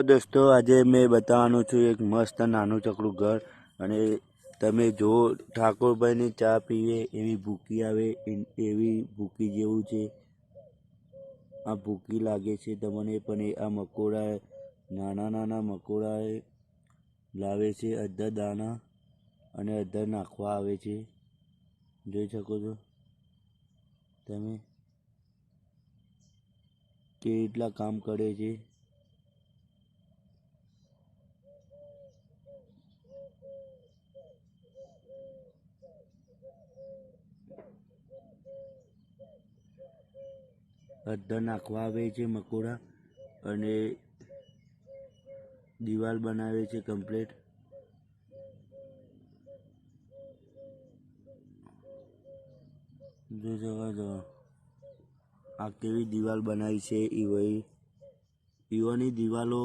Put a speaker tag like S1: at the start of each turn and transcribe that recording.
S1: दोस्तों आज मैं बतावानो छुं एक मस्त नानु चकड़ू घर अने तमे जो ठाकुरभाईनी चा पीवे एवी भूकी आवे एवी भूकी जेवुं छे। आ भूकी लागे छे तमने पण आ मकोड़ा नाना नाना मकोड़ा लावे छे अधा दाना अने अधा नाखवा आवे छे। जोई शको छो तमे केटला काम करे छे। अधा नाखवा आवे छे मकोड़ा अने दीवाल बनावे छे कम्प्लीट। जो जगह जो आ केवी दीवाल बनाई छे ईवोनी दीवालो